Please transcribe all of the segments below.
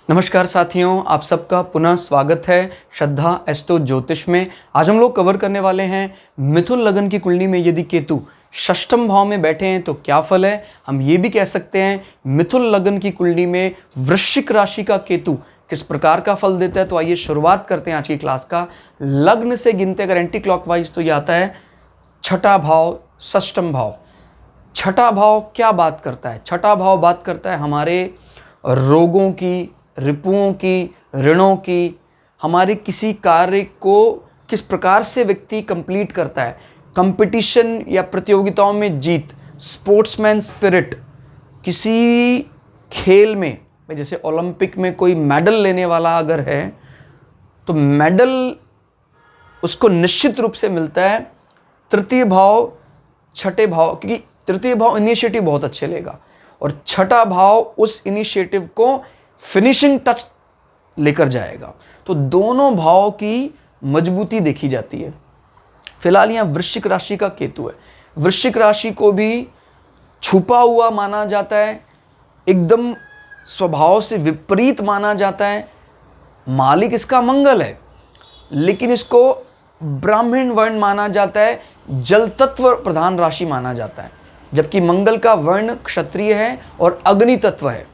नमस्कार साथियों, आप सबका पुनः स्वागत है श्रद्धा एस्ट्रो ज्योतिष में। आज हम लोग कवर करने वाले हैं मिथुन लगन की कुंडली में यदि केतु षष्ठम भाव में बैठे हैं तो क्या फल है। हम ये भी कह सकते हैं मिथुन लगन की कुंडली में वृश्चिक राशि का केतु किस प्रकार का फल देता है। तो आइए शुरुआत करते हैं आज की क्लास का। लग्न से गिनते अगर एंटी क्लॉकवाइज तो ये आता है छठा भाव, षष्ठम भाव। छठा भाव क्या बात करता है? छठा भाव बात करता है हमारे रोगों की, रिपुओं की, ऋणों की, हमारे किसी कार्य को किस प्रकार से व्यक्ति कंप्लीट करता है, कंपटीशन या प्रतियोगिताओं में जीत, स्पोर्ट्समैन स्पिरिट, किसी खेल में जैसे ओलंपिक में कोई मेडल लेने वाला अगर है तो मेडल उसको निश्चित रूप से मिलता है तृतीय भाव, छठे भाव, क्योंकि तृतीय भाव इनिशिएटिव बहुत अच्छे लेगा और छठा भाव उस इनिशिएटिव को फिनिशिंग टच लेकर जाएगा। तो दोनों भाव की मजबूती देखी जाती है। फिलहाल यहाँ वृश्चिक राशि का केतु है। वृश्चिक राशि को भी छुपा हुआ माना जाता है, एकदम स्वभाव से विपरीत माना जाता है। मालिक इसका मंगल है, लेकिन इसको ब्राह्मण वर्ण माना जाता है, जल तत्व प्रधान राशि माना जाता है, जबकि मंगल का वर्ण क्षत्रिय है और अग्नि तत्व है।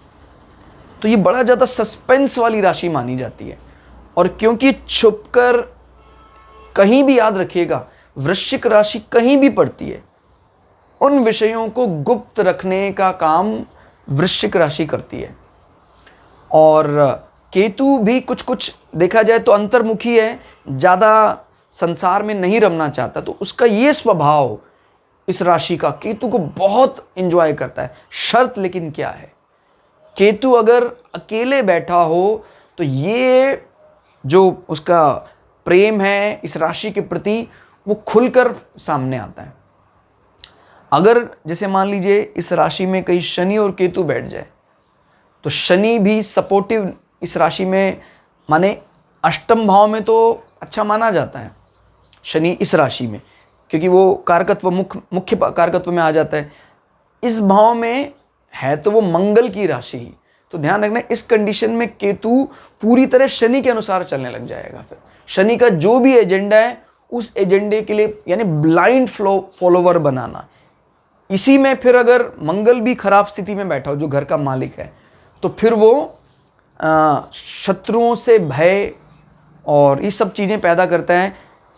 तो ये बड़ा ज़्यादा सस्पेंस वाली राशि मानी जाती है। और क्योंकि छुपकर, कहीं भी याद रखिएगा, वृश्चिक राशि कहीं भी पड़ती है, उन विषयों को गुप्त रखने का काम वृश्चिक राशि करती है। और केतु भी कुछ कुछ देखा जाए तो अंतर्मुखी है, ज़्यादा संसार में नहीं रमना चाहता, तो उसका ये स्वभाव इस राशि का केतु को बहुत एंजॉय करता है। शर्त लेकिन क्या है, केतु अगर अकेले बैठा हो तो ये जो उसका प्रेम है इस राशि के प्रति वो खुलकर सामने आता है। अगर जैसे मान लीजिए इस राशि में कहीं शनि और केतु बैठ जाए तो शनि भी सपोर्टिव इस राशि में, माने अष्टम भाव में तो अच्छा माना जाता है शनि इस राशि में, क्योंकि वो कारकत्व मुख्य कारकत्व में आ जाता है। इस भाव में है तो वो मंगल की राशि ही, तो ध्यान रखना इस कंडीशन में केतु पूरी तरह शनि के अनुसार चलने लग जाएगा। फिर शनि का जो भी एजेंडा है उस एजेंडे के लिए, यानी ब्लाइंड फॉलोवर बनाना। इसी में फिर अगर मंगल भी खराब स्थिति में बैठा हो, जो घर का मालिक है, तो फिर वो शत्रुओं से भय और ये सब चीज़ें पैदा करता है।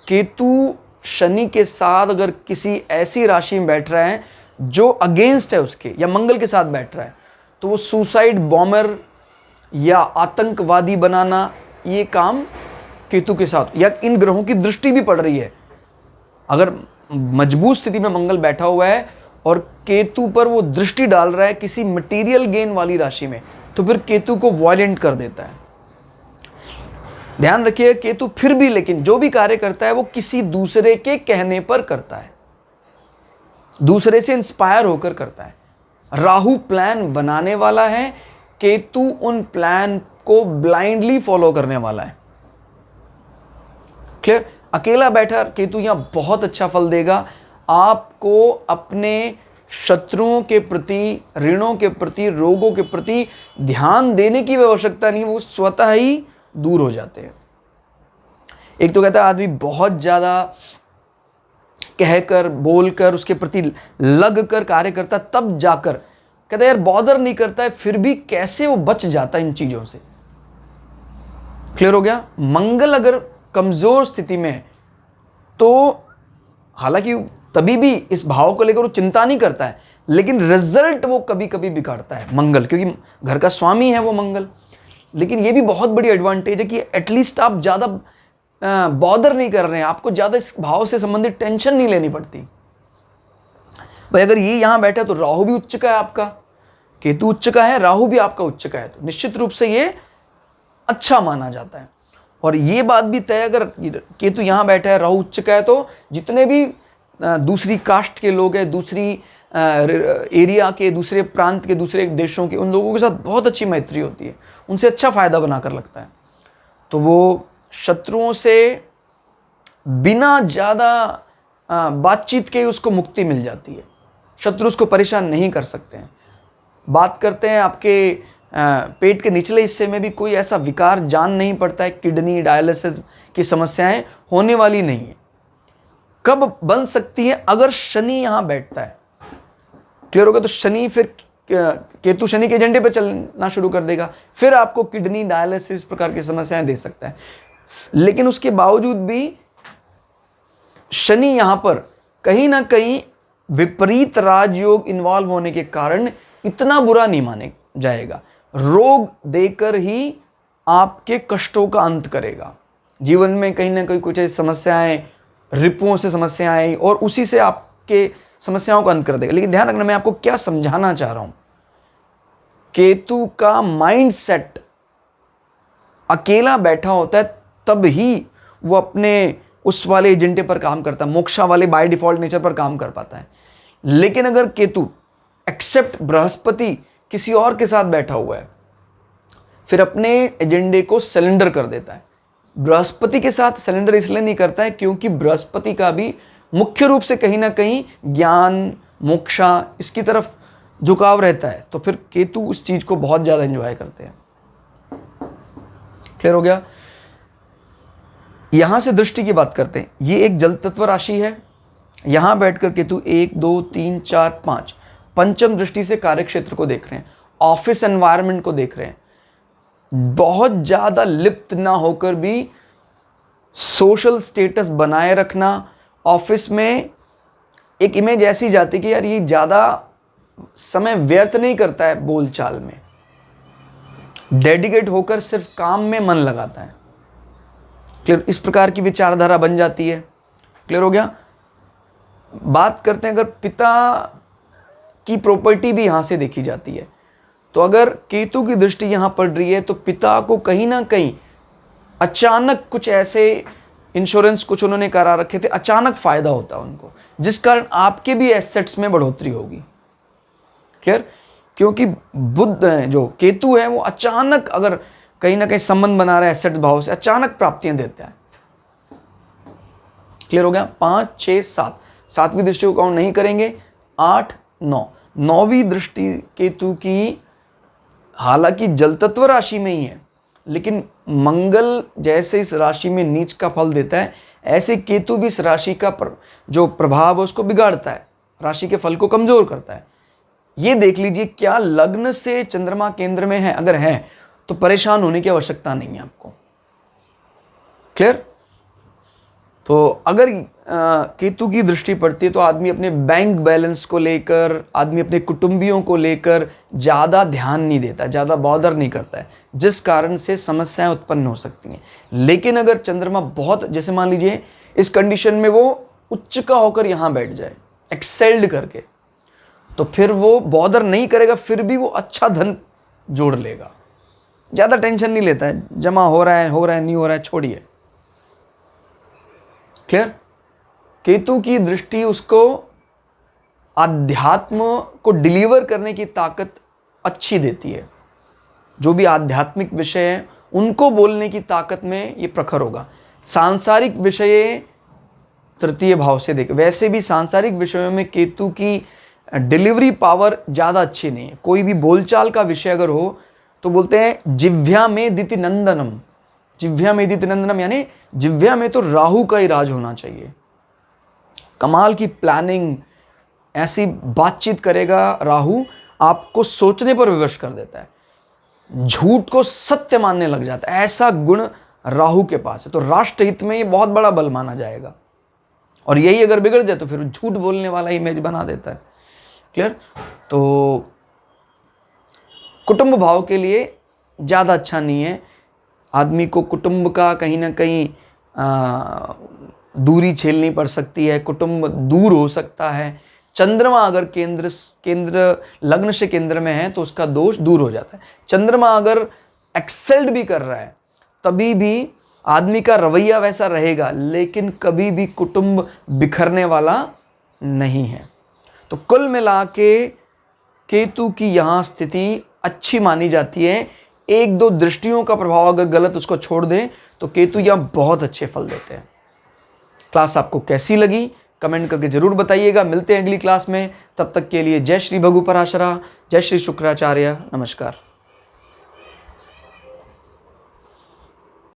केतु शनि के साथ अगर किसी ऐसी राशि में बैठ रहा है जो अगेंस्ट है उसके, या मंगल के साथ बैठ रहा है, तो वो सुसाइड बॉम्बर या आतंकवादी बनाना, ये काम केतु के साथ, या इन ग्रहों की दृष्टि भी पड़ रही है। अगर मजबूत स्थिति में मंगल बैठा हुआ है और केतु पर वो दृष्टि डाल रहा है किसी मटेरियल गेन वाली राशि में, तो फिर केतु को वायलेंट कर देता है। ध्यान रखिए, केतु फिर भी लेकिन जो भी कार्य करता है वो किसी दूसरे के कहने पर करता है, दूसरे से इंस्पायर होकर करता है। राहु प्लान बनाने वाला है, केतु उन प्लान को ब्लाइंडली फॉलो करने वाला है। क्लियर? अकेला बैठा केतु यहां बहुत अच्छा फल देगा। आपको अपने शत्रुओं के प्रति, ऋणों के प्रति, रोगों के प्रति ध्यान देने की आवश्यकता नहीं, वो स्वतः ही दूर हो जाते हैं। एक तो कहता है आदमी बहुत ज्यादा कहकर, बोलकर, उसके प्रति लग कर कार्य करता, तब जाकर कहता है यार बॉदर नहीं करता है, फिर भी कैसे वो बच जाता है इन चीजों से। क्लियर हो गया? मंगल अगर कमजोर स्थिति में है तो हालांकि तभी भी इस भाव को लेकर वो चिंता नहीं करता है, लेकिन रिजल्ट वो कभी कभी बिगाड़ता है मंगल, क्योंकि घर का स्वामी है वो मंगल। लेकिन ये भी बहुत बड़ी एडवांटेज है कि एटलीस्ट आप ज़्यादा बॉदर नहीं कर रहे हैं, आपको ज़्यादा इस भाव से संबंधित टेंशन नहीं लेनी पड़ती। भाई अगर ये यहाँ बैठा तो राहु भी उच्च का है आपका, केतु उच्च का है, राहु भी आपका उच्च का है, तो निश्चित रूप से ये अच्छा माना जाता है। और ये बात भी तय, अगर केतु यहाँ बैठा है, राहु उच्च का है, तो जितने भी दूसरी कास्ट के लोग हैं, दूसरी एरिया के, दूसरे प्रांत के, दूसरे देशों के, उन लोगों के साथ बहुत अच्छी मैत्री होती है, उनसे अच्छा फायदा बनाकर लगता है। तो वो शत्रुओं से बिना ज़्यादा बातचीत के उसको मुक्ति मिल जाती है, शत्रु उसको परेशान नहीं कर सकते हैं। बात करते हैं आपके पेट के निचले हिस्से में भी कोई ऐसा विकार जान नहीं पड़ता है, किडनी डायलिसिस की समस्याएं होने वाली नहीं है। कब बन सकती है? अगर शनि यहां बैठता है। क्लियर होगा? तो शनि फिर केतु शनि के एजेंडे पर चलना शुरू कर देगा, फिर आपको किडनी डायलिसिस प्रकार की समस्याएं दे सकता है। लेकिन उसके बावजूद भी शनि यहां पर कहीं ना कहीं विपरीत राजयोग इन्वॉल्व होने के कारण इतना बुरा नहीं माने जाएगा। रोग देकर ही आपके कष्टों का अंत करेगा। जीवन में कहीं ना कहीं कुछ ऐसी समस्याएं, रिपुओं से समस्याएं, और उसी से आपके समस्याओं का अंत कर देगा। लेकिन ध्यान रखना, मैं आपको क्या समझाना चाह रहा हूं, केतु का माइंड सेट अकेला बैठा होता है तब ही वो अपने उस वाले एजेंडे पर काम करता है, मोक्षा वाले बाय डिफॉल्ट नेचर पर काम कर पाता है। लेकिन अगर केतु एक्सेप्ट बृहस्पति किसी और के साथ बैठा हुआ है, फिर अपने एजेंडे को सिलेंडर कर देता है। बृहस्पति के साथ सिलेंडर इसलिए नहीं करता है क्योंकि बृहस्पति का भी मुख्य रूप से कहीं ना कहीं ज्ञान, मोक्षा, इसकी तरफ झुकाव रहता है। तो फिर केतु उस चीज को बहुत ज्यादा एंजॉय करते हैं। क्लियर हो गया? यहां से दृष्टि की बात करते हैं। ये एक जल तत्व राशि है। यहां बैठकर केतु 1 2 3 4 5 पंचम दृष्टि से कार्यक्षेत्र को देख रहे हैं, ऑफिस एनवायरनमेंट को देख रहे हैं। बहुत ज्यादा लिप्त ना होकर भी सोशल स्टेटस बनाए रखना। ऑफिस में एक इमेज ऐसी जाती कि यार ये ज्यादा समय व्यर्थ नहीं करता है बोलचाल में, डेडिकेट होकर सिर्फ काम में मन लगाता है। क्लियर? इस प्रकार की विचारधारा बन जाती है। क्लियर हो गया? बात करते हैं अगर पिता की प्रॉपर्टी भी यहां से देखी जाती है, तो अगर केतु की दृष्टि यहां पड़ रही है तो पिता को कहीं ना कहीं अचानक कुछ ऐसे इंश्योरेंस कुछ उन्होंने करा रखे थे, अचानक फायदा होता है उनको, जिस कारण आपके भी एसेट्स में बढ़ोतरी होगी। क्लियर? क्योंकि बुध जो केतु है वो अचानक अगर कहीं ना कहीं संबंध बना रहा है एसेट भाव से, अचानक प्राप्तियां देता है। क्लियर हो गया? 5 6 7 सातवीं दृष्टि को काउंट नहीं करेंगे। 8 9 नौवीं दृष्टि केतु की हालांकि जल तत्व राशि में ही है, लेकिन मंगल जैसे इस राशि में नीच का फल देता है, ऐसे केतु भी इस राशि का जो प्रभाव है उसको बिगाड़ता है, राशि के फल को कमजोर करता है। ये देख लीजिए, क्या लग्न से चंद्रमा केंद्र में है? अगर है तो परेशान होने की आवश्यकता नहीं है आपको। क्लियर? तो अगर केतु की दृष्टि पड़ती है तो आदमी अपने बैंक बैलेंस को लेकर, आदमी अपने कुटुंबियों को लेकर ज्यादा ध्यान नहीं देता, ज्यादा बॉदर नहीं करता है, जिस कारण से समस्याएं उत्पन्न हो सकती हैं। लेकिन अगर चंद्रमा बहुत, जैसे मान लीजिए इस कंडीशन में वो उच्च का होकर यहां बैठ जाए एक्सेल्ड करके, तो फिर वो बॉदर नहीं करेगा, फिर भी वो अच्छा धन जोड़ लेगा, ज्यादा टेंशन नहीं लेता है, जमा हो रहा है नहीं हो रहा है, छोड़िए। क्लियर? केतु की दृष्टि उसको आध्यात्म को डिलीवर करने की ताकत अच्छी देती है। जो भी आध्यात्मिक विषय है उनको बोलने की ताकत में ये प्रखर होगा। सांसारिक विषय तृतीय भाव से देख, वैसे भी सांसारिक विषयों में केतु की डिलीवरी पावर ज्यादा अच्छी नहीं है। कोई भी बोलचाल का विषय अगर हो तो बोलते हैं जिह्वा में दिति नंदनम। जिह्वा में दिति नंदनम यानी जिह्वा में तो राहु का ही राज होना चाहिए। कमाल की प्लानिंग, ऐसी बातचीत करेगा राहु, आपको सोचने पर विवश कर देता है, झूठ को सत्य मानने लग जाता है, ऐसा गुण राहु के पास है। तो राष्ट्रहित में ये बहुत बड़ा बल माना जाएगा, और यही अगर बिगड़ जाए तो फिर झूठ बोलने वाला इमेज बना देता है। क्लियर? तो कुटुंब भाव के लिए ज़्यादा अच्छा नहीं है। आदमी को कुटुंब का कहीं ना कहीं दूरी झेलनी पड़ सकती है, कुटुंब दूर हो सकता है। चंद्रमा अगर केंद्र लग्न से केंद्र में है तो उसका दोष दूर हो जाता है। चंद्रमा अगर एक्सेल्ड भी कर रहा है तभी भी आदमी का रवैया वैसा रहेगा, लेकिन कभी भी कुटुंब बिखरने वाला नहीं है। तो कुल मिला के केतु की यहाँ स्थिति अच्छी मानी जाती है। 1-2 दृष्टियों का प्रभाव अगर गलत उसको छोड़ दें तो केतु यहाँ बहुत अच्छे फल देते हैं। क्लास आपको कैसी लगी कमेंट करके जरूर बताइएगा। मिलते हैं अगली क्लास में, तब तक के लिए जय श्री भगु पराशरा, जय श्री शुक्राचार्य, नमस्कार।